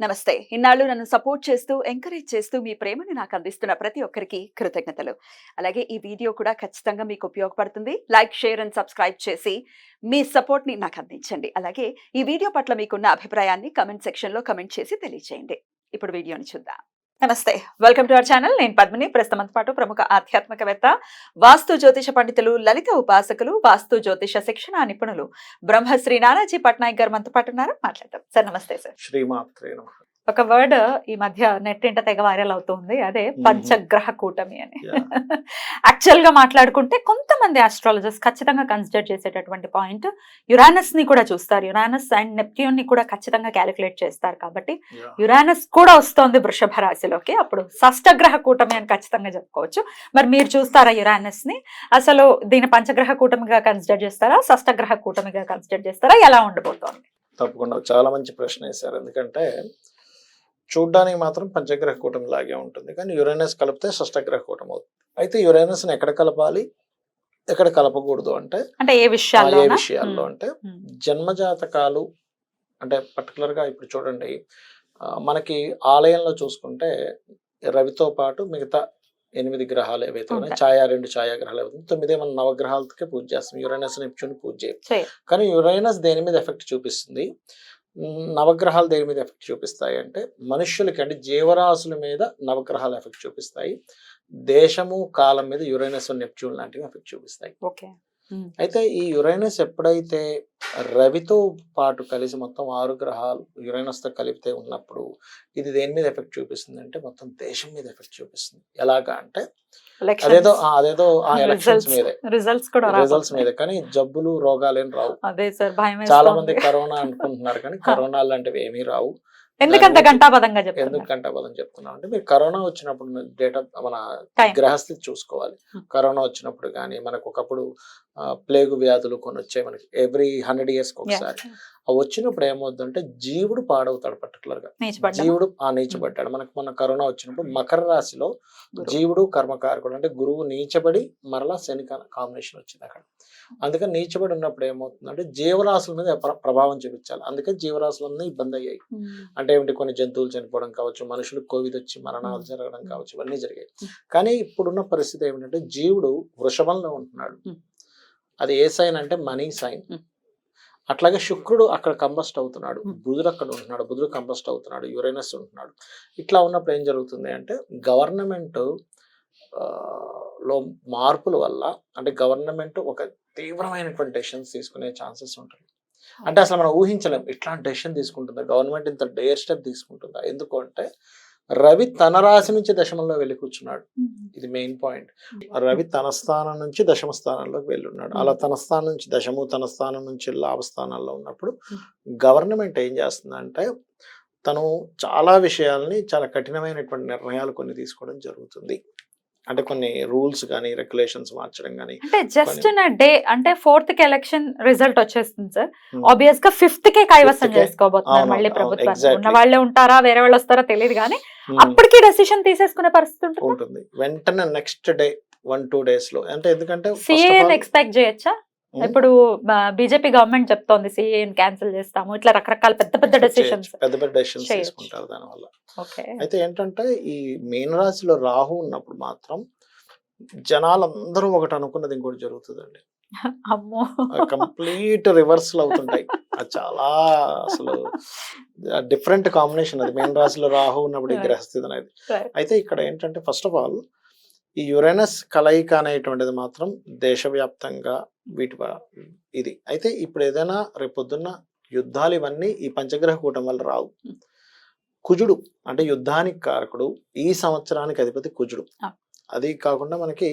నమస్తే. ఇన్నాళ్ళు నన్ను సపోర్ట్ చేస్తూ, ఎంకరేజ్ చేస్తూ మీ ప్రేమని నాకు అందిస్తున్న ప్రతి ఒక్కరికి కృతజ్ఞతలు. అలాగే ఈ వీడియో కూడా ఖచ్చితంగా మీకు ఉపయోగపడుతుంది. లైక్, షేర్ అండ్ సబ్స్క్రైబ్ చేసి మీ సపోర్ట్‌ని నాకు అందించండి. అలాగే ఈ వీడియో పట్ల మీకున్న అభిప్రాయాన్ని కామెంట్ సెక్షన్‌లో కామెంట్ చేసి తెలియజేయండి. ఇప్పుడు వీడియోని చూద్దాం. నమస్తే. Welcome to our channel. నేను పద్మిని. ప్రస్తుతంతో పాటు ప్రముఖ ఆధ్యాత్మికవేత్త, వాస్తు జ్యోతిష పండితులు, లలిత ఉపాసకులు, వాస్తు జ్యోతిష శిక్షణ నిపుణులు బ్రహ్మశ్రీ నానాజీ పట్నాయక్ గారు మనతో పాటు ఉన్నారు. మాట్లాడదాం. సార్ నమస్తే సార్. శ్రీమాత్రే నమః. ఒక వర్డ్ ఈ మధ్య నెట్టింట తెగ వైరల్ అవుతుంది. అదే పంచగ్రహ కూటమి అని. యాక్చువల్ గా మాట్లాడుకుంటే కొంతమంది ఆస్ట్రాలజర్స్ ఖచ్చితంగా కన్సిడర్ చేసేటటువంటి పాయింట్ యురానస్ ని కూడా చూస్తారు. యురానస్ అండ్ నెప్ట్యూన్ ని కూడా ఖచ్చితంగా క్యాలిక్యులేట్ చేస్తారు. కాబట్టి యురానస్ కూడా వస్తోంది వృషభ రాశిలోకి. అప్పుడు షష్టగ్రహ కూటమి అని ఖచ్చితంగా చెప్పుకోవచ్చు. మరి మీరు చూస్తారా యురానస్ ని? అసలు దీని పంచగ్రహ కూటమిగా కన్సిడర్ చేస్తారా, షష్టగ్రహ కూటమిగా కన్సిడర్ చేస్తారా? ఎలా ఉండబోతోంది? తప్పకుండా చాలా మంచి ప్రశ్న వేశారు. ఎందుకంటే చూడ్డానికి మాత్రం పంచగ్రహ కూటమి లాగే ఉంటుంది, కానీ యురేనస్ కలిపితే షష్టగ్రహ కూటమి అవుతుంది. అయితే యురేనస్ ని ఎక్కడ కలపాలి, ఎక్కడ కలపకూడదు అంటే ఏ విషయాల్లో అంటే జన్మజాతకాలు అంటే పర్టికులర్ గా ఇప్పుడు చూడండి, మనకి ఆలయంలో చూసుకుంటే రవితో పాటు మిగతా 8 గ్రహాలు ఏవైతే ఉన్నాయి, 2 ఛాయాగ్రహాలు ఏవైతే 9 మనం నవగ్రహాలకే పూజ చేస్తాం. యురేనస్ నెప్ట్యూన్ పూజ చేయం. కానీ యురేనస్ దేని మీద ఎఫెక్ట్ చూపిస్తుంది, నవగ్రహాలు దేని మీద ఎఫెక్ట్ చూపిస్తాయి అంటే మనుష్యులకి, అంటే జీవరాశుల మీద నవగ్రహాలు ఎఫెక్ట్ చూపిస్తాయి. దేశము కాలం మీద యురేనస్ నెప్ట్యూన్ లాంటివి ఎఫెక్ట్ చూపిస్తాయి. అయితే ఈ యురేనస్ ఎప్పుడైతే రవితో పాటు కలిసి మొత్తం 6 గ్రహాలు యురేనస్ తో కలిపితే ఉన్నప్పుడు ఇది దేని మీద ఎఫెక్ట్ చూపిస్తుంది అంటే మొత్తం దేశం మీద ఎఫెక్ట్ చూపిస్తుంది. ఎలాగా అంటే అదేదో ఎలక్షన్స్ మీదే, రిజల్ట్స్ మీద, కానీ జబ్బులు రోగాలు ఏం రావు. చాలా మంది కరోనా అనుకుంటున్నారు, కానీ కరోనా లాంటివి ఏమీ రావు. ఎందుకంత ఘంటాపదంగా ఎందుకు ఘంటాపదం చెప్తున్నాం అంటే, మీరు కరోనా వచ్చినప్పుడు డేటా మన గ్రహస్థితి చూసుకోవాలి. కరోనా వచ్చినప్పుడు కానీ మనకు ఒకప్పుడు ప్లేగు వ్యాధులు కొన్ని వచ్చాయి మనకి ఎవ్రీ 100 years ఒకసారి. అవి వచ్చినప్పుడు ఏమవుతుందంటే జీవుడు పాడవుతాడు. పర్టికులర్ గా జీవుడు నీచబడ్డాడు. మనకు మొన్న కరోనా వచ్చినప్పుడు మకర రాశిలో జీవుడు కర్మకారకుడు, అంటే గురువు నీచబడి మరలా శని కాంబినేషన్ వచ్చింది అక్కడ. అందుకని నీచబడి ఉన్నప్పుడు ఏమవుతుందంటే జీవరాశుల మీద ప్రభావం చూపించాలి. అందుకని జీవరాశులన్నీ ఇబ్బంది అయ్యాయి. అంటే ఏమిటి, కొన్ని జంతువులు చనిపోవడం కావచ్చు, మనుషులు కోవిడ్ వచ్చి మరణాలు జరగడం కావచ్చు, ఇవన్నీ జరిగాయి. కానీ ఇప్పుడున్న పరిస్థితి ఏమిటంటే జీవుడు వృషభంలో ఉంటున్నాడు. అది ఏ సైన్ అంటే మనీ సైన్. అట్లాగే శుక్రుడు అక్కడ కంబస్ట్ అవుతున్నాడు, బుధుడు అక్కడ ఉంటున్నాడు, బుధుడు కంబస్ట్ అవుతున్నాడు, యురేనస్ ఉంటున్నాడు. ఇట్లా ఉన్నప్పుడు ఏం జరుగుతుంది అంటే గవర్నమెంట్ లో మార్పుల వల్ల, అంటే గవర్నమెంట్ ఒక తీవ్రమైనటువంటి డెసిషన్స్ తీసుకునే ఛాన్సెస్ ఉంటాయి. అంటే అసలు మనం ఊహించలేం ఇట్లాంటి డెసిషన్ తీసుకుంటుందా గవర్నమెంట్, ఇంత డేర్ స్టెప్ తీసుకుంటుందా. ఎందుకు అంటే రవి తన రాశి నుంచి దశమంలో వెళ్ళి కూర్చున్నాడు. ఇది మెయిన్ పాయింట్. రవి తన స్థానం నుంచి దశమ స్థానంలోకి వెళ్ళి ఉన్నాడు. అలా తన స్థానం నుంచి దశము, తన స్థానం నుంచి లాభ స్థానాల్లో ఉన్నప్పుడు గవర్నమెంట్ ఏం చేస్తుందంటే తను చాలా విషయాల్ని, చాలా కఠినమైనటువంటి నిర్ణయాలు కొన్ని తీసుకోవడం జరుగుతుంది. అంటే కొన్ని రూల్స్ కానీ రెగ్యులేషన్స్ మార్చడం కానీ. అంటే జస్ట్ డే అంటే 4th కి ఎలక్షన్ రిజల్ట్ వచ్చేస్తుంది సార్. ఆబ్వియస్ గా 5th కే కైవసం చేసుకోబోతున్నారు మళ్ళీ ప్రభుత్వం. ఉన్న వాళ్ళే ఉంటారా, వేరే వాళ్ళు వస్తారా తెలియదు, కానీ అప్పటికి డెసిషన్ తీసేసుకునే పరిస్థితి ఉంటుంది. వెంటనే నెక్స్ట్ డే 1-2 days లో. అంటే ఎందుకంటే ఎక్స్పెక్ట్ చేయొచ్చా? ఇప్పుడు బీజేపీ గవర్నమెంట్ చెప్తోంది సిఏని క్యాన్సిల్ చేస్తాము, ఇట్లా రకరకాల పెద్ద డెసిషన్స్ తీసుకుంటారు దానివల్ల. అయితే ఏంటంటే ఈ మీన రాశిలో రాహు ఉన్నప్పుడు మాత్రం జనాలందరూ ఒకటి అనుకున్నది ఇంకోటి జరుగుతుందండి. కంప్లీట్ రివర్సల్ అవుతుంటాయి. అది చాలా అసలు డిఫరెంట్ కాంబినేషన్ అది మీన రాశిలో రాహు ఉన్నప్పుడు ఈ గ్రహస్థితి అనేది. అయితే ఇక్కడ ఏంటంటే ఫస్ట్ ఆఫ్ ఆల్ ఈ యురేనస్ కలయిక అనేటువంటిది మాత్రం దేశవ్యాప్తంగా ఇది. అయితే ఇప్పుడు ఏదైనా రేపొద్దున్న యుద్ధాలు ఇవన్నీ ఈ పంచగ్రహ కూటమి వల్ల రావు. కుజుడు అంటే యుద్ధానికి కారకుడు, ఈ సంవత్సరానికి అధిపతి కుజుడు. అది కాకుండా మనకి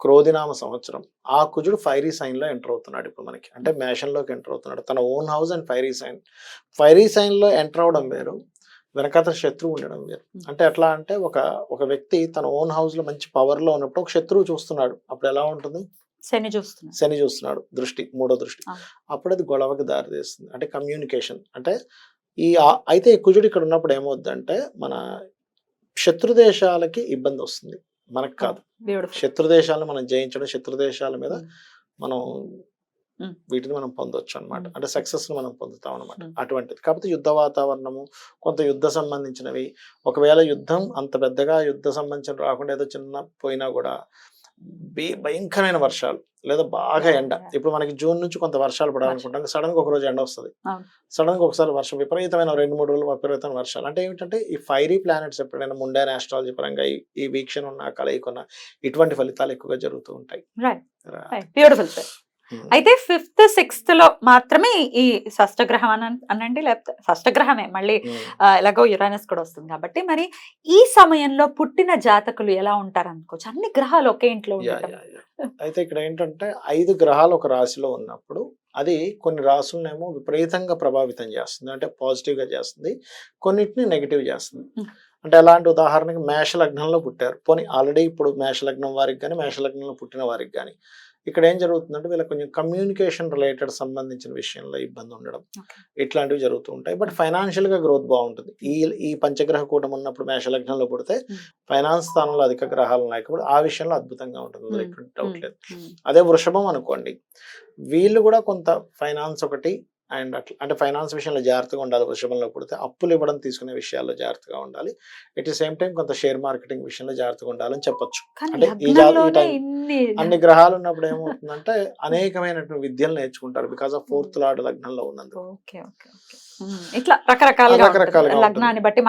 క్రోధినామ సంవత్సరం. ఆ కుజుడు ఫైరీ సైన్ లో ఎంటర్ అవుతున్నాడు ఇప్పుడు మనకి, అంటే మేషంలోకి ఎంటర్ అవుతున్నాడు. తన own house and fiery sign లో ఎంటర్ అవడం వేరు, వెనకాత శత్రువు ఉండడం వేరు. అంటే ఎట్లా అంటే ఒక వ్యక్తి తన ఓన్ హౌస్ లో మంచి పవర్ లో ఉన్నప్పుడు ఒక శత్రువు చూస్తున్నాడు, అప్పుడు ఎలా ఉంటుంది, శని చూస్తున్నాడు, దృష్టి, 3వ దృష్టి. అప్పుడు అది గొడవకి దారి తీస్తుంది. అంటే కమ్యూనికేషన్. అంటే అయితే కుజుడు ఇక్కడ ఉన్నప్పుడు ఏమవుద్దంటే మన శత్రు దేశాలకి ఇబ్బంది వస్తుంది, మనకు కాదు. శత్రు దేశాలను మనం జయించడం, శత్రు దేశాల మీద మనం వీటిని మనం పొందొచ్చు అనమాట. అంటే సక్సెస్ మనం పొందుతాం అనమాట. Hmm. అటువంటిది కాకపోతే యుద్ధ వాతావరణము, కొంత యుద్ధ సంబంధించినవి, ఒకవేళ యుద్ధం అంత పెద్దగా యుద్ధ సంబంధించిన రాకుండా ఏదో చిన్న పోయినా కూడా భయంకరమైన వర్షాలు లేదా బాగా ఎండ. ఇప్పుడు మనకి జూన్ నుంచి కొంత వర్షాలు పడాలనుకుంటాం, సడన్ గా ఒక రోజు ఎండ వస్తుంది, సడన్ గా ఒకసారి వర్షం, విపరీతమైన 2-3 రోజులు విపరీతమైన వర్షాలు. అంటే ఏమిటంటే ఈ ఫైరీ ప్లానెట్స్ ఎప్పుడైనా ముండైన ఆస్ట్రాలజీ పరంగా ఈ వీక్షణ ఉన్న కలయిక ఉన్న ఇటువంటి ఫలితాలు ఎక్కువగా జరుగుతూ ఉంటాయి. Beautiful sir. అయితే 5th 6th లో మాత్రమే ఈ షష్టగ్రహం అనండి, లేకపోతే షష్టగ్రహమే మళ్ళీ ఎలాగో యురానస్ కూడా వస్తుంది కాబట్టి, మరి ఈ సమయంలో పుట్టిన జాతకులు ఎలా ఉంటారు అనుకోవచ్చు? అన్ని గ్రహాలు ఒకే ఇంట్లో ఉండటం. అయితే ఇక్కడ ఏంటంటే 5 గ్రహాలు ఒక రాశిలో ఉన్నప్పుడు అది కొన్ని రాశులనేమో విపరీతంగా ప్రభావితం చేస్తుంది, అంటే పాజిటివ్ గా చేస్తుంది, కొన్నిటిని నెగిటివ్ చేస్తుంది. అంటే ఎలాంటి ఉదాహరణకి మేష లగ్నంలో పుట్టారు, పోనీ ఆల్రెడీ ఇప్పుడు మేష లగ్నం వారికి కానీ మేష లగ్నంలో పుట్టిన వారికి కానీ ఇక్కడ ఏం జరుగుతుందంటే వీళ్ళకి కొంచెం కమ్యూనికేషన్ రిలేటెడ్ సంబంధించిన విషయంలో ఇబ్బంది ఉండడం ఇట్లాంటివి జరుగుతూ ఉంటాయి. బట్ ఫైనాన్షియల్ గా గ్రోత్ బాగుంటుంది. ఈ పంచగ్రహ కూటం ఉన్నప్పుడు మేష లగ్నంలో పుడితే ఫైనాన్స్ స్థానంలో అధిక గ్రహాలు ఉన్నాయి కాబట్టి ఆ విషయంలో అద్భుతంగా ఉంటుంది, ఎటువంటి డౌట్ లేదు. అదే వృషభం అనుకోండి, వీళ్ళు కూడా కొంత ఫైనాన్స్ ఒకటి అండ్ అట్లా, అంటే ఫైనాన్స్ విషయంలో జాగ్రత్తగా ఉండాలి. వృషభంలో పుడితే అప్పులు ఇవ్వడం తీసుకునే విషయాల్లో జాగ్రత్తగా ఉండాలి. ఎట్ ది సేమ్ టైం కొంత షేర్ మార్కెటింగ్ విషయంలో జాగ్రత్తగా ఉండాలని చెప్పొచ్చు. అంటే అన్ని గ్రహాలు ఉన్నప్పుడు ఏమవుతుందంటే అనేకమైనటువంటి విద్యలు నేర్చుకుంటారు బికాస్ ఆఫ్ 4th లార్డ్ లగ్నంలో ఉన్నందుకు. ఇట్లా రకరకాలుగా లగ్నాన్ని బట్టి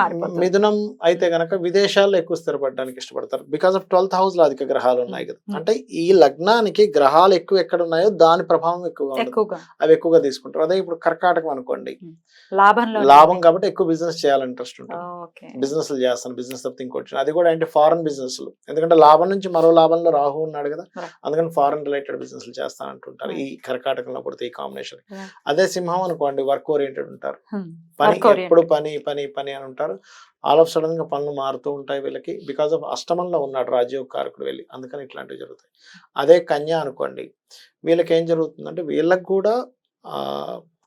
మిథునం అయితే గనక విదేశాల్లో ఎక్కువ స్థిరపడడానికి ఇష్టపడతారు బికాస్ ఆఫ్ 12th హౌస్ లో అధిక గ్రహాలు ఉన్నాయి కదా. అంటే ఈ లగ్నానికి గ్రహాలు ఎక్కువ ఎక్కడ ఉన్నాయో దాని ప్రభావం ఎక్కువగా ఉంటుంది, అవి ఎక్కువగా తీసుకుంటారు. అదే ఇప్పుడు కర్కాటకం అనుకోండి, లాభం కాబట్టి ఎక్కువ బిజినెస్ చేయాలని ఇంట్రెస్ట్ ఉంటుంది, బిజినెస్ చేస్తాను, బిజినెస్ తప్పితే ఇంకోటి, అది కూడా అంటే ఫారెన్ బిజినెస్, ఎందుకంటే లాభం నుంచి మరో లాభంలో రాహు ఉన్నాడు కదా, అందుకని ఫారెన్ రిలేటెడ్ బిజినెస్ చేస్తాను అంటుంటారు ఈ కర్కాటకంలో పడితే ఈ కాంబినేషన్. అదే సింహం అనుకోండి, వర్క్ ఓరియంటెడ్ ఉంటారు, పని ఎప్పుడు పని పని పని అని ఉంటారు. ఆల్ ఆఫ్ సడన్ గా పనులు మారుతూ ఉంటాయి వీళ్ళకి బికాస్ ఆఫ్ అష్టమంలో ఉన్నాడు రాజయోగ కారకుడు వెళ్ళి, అందుకని ఇట్లాంటివి జరుగుతాయి. అదే కన్య అనుకోండి, వీళ్ళకి ఏం జరుగుతుందంటే వీళ్ళకి కూడా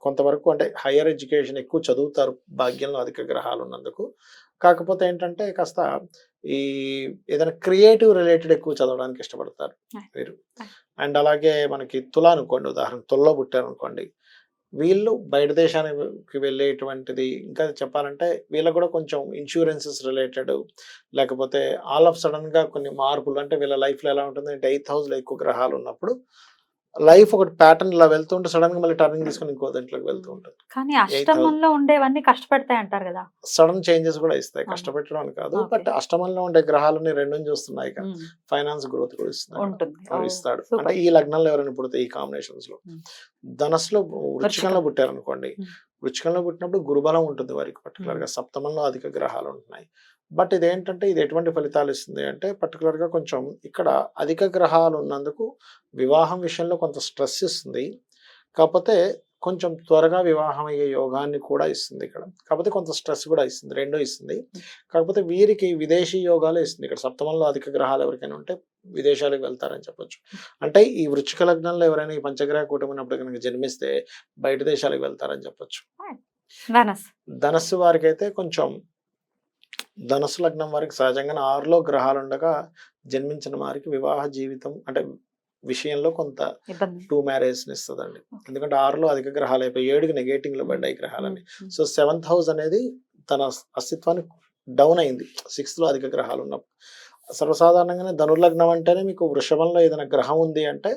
కొంతవరకు అంటే హయ్యర్ ఎడ్యుకేషన్ ఎక్కువ చదువుతారు భాగ్యంలో అధిక గ్రహాలు ఉన్నందుకు. కాకపోతే ఏంటంటే కాస్త ఈ ఏదైనా క్రియేటివ్ రిలేటెడ్ ఎక్కువ చదవడానికి ఇష్టపడతారు వీరు. అండ్ అలాగే మనకి తుల అనుకోండి, ఉదాహరణ తులలో పుట్టారు అనుకోండి, వీళ్ళు బయట దేశానికి వెళ్ళేటువంటిది, ఇంకా చెప్పాలంటే వీళ్ళకి కూడా కొంచెం ఇన్సూరెన్సెస్ రిలేటెడ్, లేకపోతే ఆల్ ఆఫ్ సడన్ గా కొన్ని మార్పులు, అంటే వీళ్ళ లైఫ్ లో ఎలా ఉంటుంది అంటే 8th హౌస్ లో ఎక్కువ గ్రహాలు ఉన్నప్పుడు లైఫ్ ఒకటి ప్యాటర్న్ ఇలా వెళ్తూ ఉంటే సడన్ గా మళ్ళీ టర్నింగ్ తీసుకొని ఇంకో దాంట్లోకి వెళ్తూ ఉంటుంది. కానీ అష్టమంలో ఉండేవన్నీ కష్టపెడతాయి అంటారు కదా, సడన్ చేంజెస్ కూడా ఇస్తాయి, కష్టపెట్టడం అని కాదు. బట్ అష్టమంలో ఉండే గ్రహాలని రెండుని చూస్తున్నాయి కదా, ఫైనాన్స్ గ్రోత్ కూడా ఇస్తాడు. అంటే ఈ లగ్నంలో ఎవరైనా పుడితే ఈ కాంబినేషన్స్ లో, ధనస్సులో వృచ్చికంలో పుట్టారు అనుకోండి, వృచ్చికంలో పుట్టినప్పుడు గురుబలం ఉంటుంది వారికి, పర్టికులర్ గా సప్తమంలో అధిక గ్రహాలు ఉంటున్నాయి. బట్ ఇదేంటంటే ఇది ఎటువంటి ఫలితాలు ఇస్తుంది అంటే పర్టికులర్ గా కొంచెం ఇక్కడ అధిక గ్రహాలు ఉన్నందుకు వివాహం విషయంలో కొంత స్ట్రెస్ ఇస్తుంది, కాకపోతే కొంచెం త్వరగా వివాహం అయ్యే యోగాన్ని కూడా ఇస్తుంది ఇక్కడ, కాకపోతే కొంత స్ట్రెస్ కూడా ఇస్తుంది, రెండో ఇస్తుంది. కాకపోతే వీరికి విదేశీ యోగాలు ఇస్తుంది. ఇక్కడ సప్తమంలో అధిక గ్రహాలు ఎవరికైనా ఉంటే విదేశాలకు వెళ్తారని చెప్పొచ్చు. అంటే ఈ వృశ్చిక లగ్నంలో ఎవరైనా ఈ పంచగ్రహ కూటమినప్పుడు కనుక జన్మిస్తే బయట దేశాలకు వెళ్తారని చెప్పొచ్చు. ధనస్సు వారికి అయితే కొంచెం, ధనస్సు లగ్నం వారికి సహజంగా 6లో గ్రహాలు ఉండగా జన్మించిన వారికి వివాహ జీవితం అంటే విషయంలో కొంత 2 మ్యారేజ్ ఇస్తుందండి. ఎందుకంటే 6లో అధిక గ్రహాలు అయిపోయి 7కి నెగేటివ్ లో పడ్డాయి గ్రహాలని. సో 7th హౌస్ అనేది తన అస్తిత్వాన్ని డౌన్ అయింది 6లో అధిక గ్రహాలు ఉన్నప్పుడు. సర్వసాధారణంగానే ధనుర్లగ్నం అంటేనే మీకు వృషభంలో ఏదైనా గ్రహం ఉంది అంటే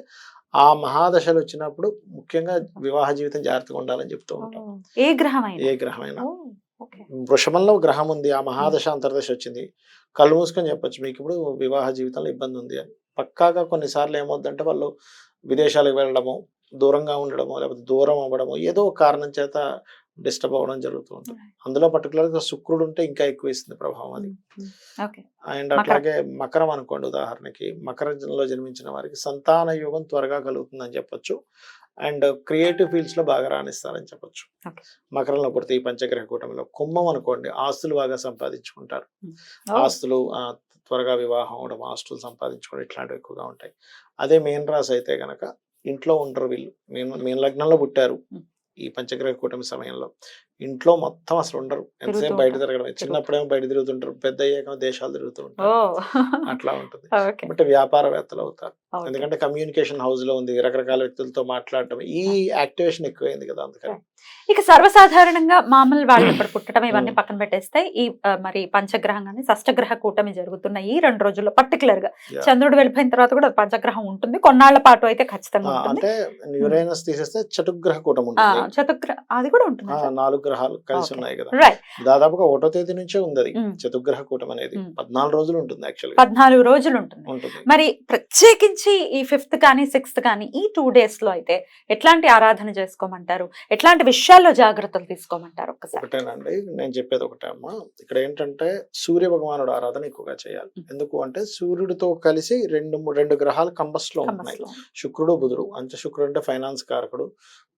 ఆ మహాదశలు వచ్చినప్పుడు ముఖ్యంగా వివాహ జీవితం జాగ్రత్తగా ఉండాలని చెప్తూ ఉంటాం. ఏ గ్రహమైనా వృషభంలో గ్రహం ఉంది, ఆ మహాదశ అంతర్దశ వచ్చింది, కళ్ళు మూసుకొని చెప్పొచ్చు మీకు ఇప్పుడు వివాహ జీవితంలో ఇబ్బంది ఉంది అని. పక్కాగా కొన్నిసార్లు ఏమవుద్దంటే వాళ్ళు విదేశాలకు వెళ్ళడము, దూరంగా ఉండడము, లేకపోతే దూరం అవ్వడము, ఏదో కారణం చేత డిస్టర్బ్ అవ్వడం జరుగుతూ ఉంటుంది. అందులో పర్టికులర్గా శుక్రుడు ఉంటే ఇంకా ఎక్కువ ఇస్తుంది ప్రభావం అది. అండ్ అట్లాగే మకరం అనుకోండి, ఉదాహరణకి మకరంలో జన్మించిన వారికి సంతాన యోగం త్వరగా కలుగుతుందని చెప్పొచ్చు. అండ్ క్రియేటివ్ ఫీల్డ్స్ లో బాగా రాణిస్తారని చెప్పొచ్చు. మకరంలో పుడితే ఈ పంచగ్రహ కూటమిలో. కుంభం అనుకోండి, ఆస్తులు బాగా సంపాదించుకుంటారు, ఆస్తులు త్వరగా వివాహం అవడం, ఆస్తులు సంపాదించుకోవడం ఇట్లాంటివి ఎక్కువగా ఉంటాయి. అదే మీన రాశి అయితే గనక ఇంట్లో ఉండరు వీళ్ళు, మీన లగ్నంలో పుట్టారు ఈ పంచగ్రహ కూటమి సమయంలో, ఇంట్లో మొత్తం అసలు ఉండరు, ఎంతసేపు తిరుగుతూ బయట ఉంటారు. తిరగడం. చిన్నప్పుడేమో బయట తిరుగుతుంటారు, పెద్ద అయ్యాక దేశాలు తిరుగుతూ ఓ ఉంటారు. అట్లా ఉంటుంది. ఓకే. బట్ వ్యాపారవేత్తలు అవుతారు, ఎందుకంటే కమ్యూనికేషన్ హౌస్ లో ఉంది, రకరకాల వ్యక్తులతో మాట్లాడటం, ఈ యాక్టివేషన్ ఎక్కువైంది కదా, అందుకని. ఇక సర్వసాధారణంగా మామూలు వాళ్ళు ఇప్పుడు పుట్టడం ఇవన్నీ పక్కన పెట్టేస్తే ఈ మరి పంచగ్రహం కానీ షష్టగ్రహ కూటమి జరుగుతున్న ఈ 2 రోజుల్లో పర్టికులర్ గా Yeah. చంద్రుడు వెళ్ళిపోయిన తర్వాత కూడా పంచగ్రహం ఉంటుంది, కొన్నాళ్ల పాటు అయితే ఖచ్చితంగా ఉంటుంది. అంటే యురేనస్ తీసేస్తే చతుర్గ్రహ కూటం ఉంటుంది. చతుగ్రహ అది కూడా ఉంటుంది 4 గ్రహాలు కలిసి ఉన్నాయి కదా, రైట్. దాదాపుగా 1వ తేదీ నుంచే ఉంది అది Mm. చతుర్గ్రహ కూటం అనేది. Mm. 14 రోజులు ఉంటుంది యాక్చువల్ 14 రోజులు ఉంటుంది. ఉంటుంది. మరి ప్రత్యేకించి ఈ 5th కానీ 6th కానీ ఈ 2 days లో అయితే ఎట్లాంటి ఆరాధన చేసుకోమంటారు, ఎట్లాంటి విషయాల్లో జాగ్రత్తలు తీసుకోమంటారు ఒక్కసారి? ఒకటేనండి, నేను చెప్పేది ఒకటే అమ్మా. ఇక్కడ ఏంటంటే సూర్య భగవానుడు ఆరాధన ఎక్కువగా చేయాలి. ఎందుకు అంటే సూర్యుడితో కలిసి రెండు గ్రహాలు కంబస్ట్ లో ఉన్నాయి, కంబస్లో. శుక్రుడు బుధుడు. అంటే శుక్రుడు అంటే ఫైనాన్స్ కారకుడు,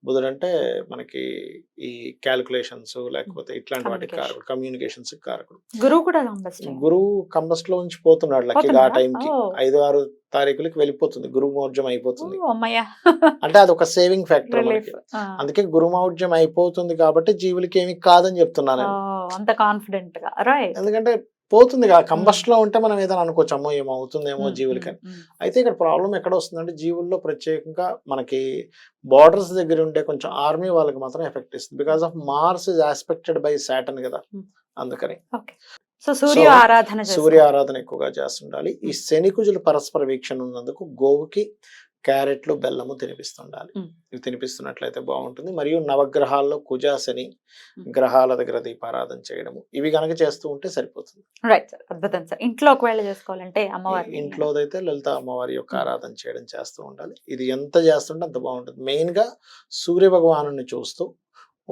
బుధుడు అంటే మనకి ఈ క్యాలిక్యులేషన్స్ లేకపోతే ఇట్లాంటి వాటికి Communication. కారకుడు, కమ్యూనికేషన్స్ కారకుడు. గురువు కూడా కంబస్ట్. గురువు కంబస్ట్ లో నుంచి పోతున్నాడు లక్కీగా ఆ పోతున్నాడా? టైంకి. ఓ. 5-6 తారీఖులకి వెళ్ళిపోతుంది, గురు మౌర్జం అయిపోతుంది. ఓ, అమ్మయ్య. అంటే అది ఒక సేవింగ్ ఫ్యాక్టర్ రిలీఫ్. మనకి. అందుకే గురుమౌఢ్యం అయిపోతుంది కాబట్టి జీవులకి ఏమి కాదని చెప్తున్నాను నేను. అంత కాన్ఫిడెంట్ గా రైట్. ఎందుకంటే పోతుంది కదా, కంబస్ట్ లో ఉంటే మనం ఏదైనా అనుకోవచ్చు, అమ్మో ఏమవుతుందేమో జీవులకి అని. అయితే ఇక్కడ ప్రాబ్లం ఎక్కడ వస్తుందంటే జీవుల్లో ప్రత్యేకంగా మనకి బార్డర్స్ దగ్గర ఉండే కొంచెం ఆర్మీ వాళ్ళకి మాత్రం ఎఫెక్ట్ ఇస్తుంది, because of Mars is aspected by Saturn కదా, అందుకని. సో సూర్య So, ఆరాధన సూర్య ఆరాధన ఎక్కువగా చేస్తుండాలి. ఈ శని కుజులు పరస్పర వీక్షణ ఉన్నందుకు గోవుకి క్యారెట్లు బెల్లము తినిపిస్తుండాలి. ఇవి తినిపిస్తున్నట్లయితే బాగుంటుంది. మరియు నవగ్రహాల్లో కుజ శని గ్రహాల దగ్గర దీపారాధన చేయడము, ఇవి గనక చేస్తూ ఉంటే సరిపోతుంది. రైట్ సార్, అద్భుతం సార్. ఇంట్లో ఒకవేళ చేసుకోవాలంటే అమ్మవారి ఇంట్లోదైతే లలిత అమ్మవారి యొక్క ఆరాధన చేయడం చేస్తూ ఉండాలి. ఇది ఎంత చేస్తుంటే అంత బాగుంటుంది. మెయిన్ గా సూర్య భగవాను చూస్తూ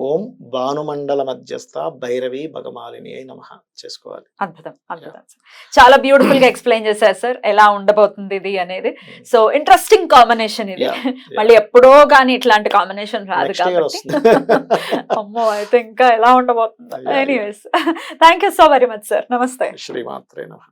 ఓం భానుమండల మధ్యస్థ భైరవి భగమాలిని అయి నమః చేసుకోవాలి. అద్భుతం అద్భుతం సార్. చాలా బ్యూటిఫుల్ గా ఎక్స్ప్లెయిన్ చేశారు సార్, ఎలా ఉండబోతుంది ఇది అనేది. సో ఇంట్రెస్టింగ్ కాంబినేషన్ ఇది. Yeah, yeah. మళ్ళీ ఎప్పుడో కానీ ఇట్లాంటి కాంబినేషన్ రాదు Next year కాబట్టి వస్తుంది. అమ్మో అయితే ఇంకా ఎలా ఉండబోతుంది. Yeah, anyways, thank you so very much sir. నమస్తే. శ్రీమాత్రే నమః.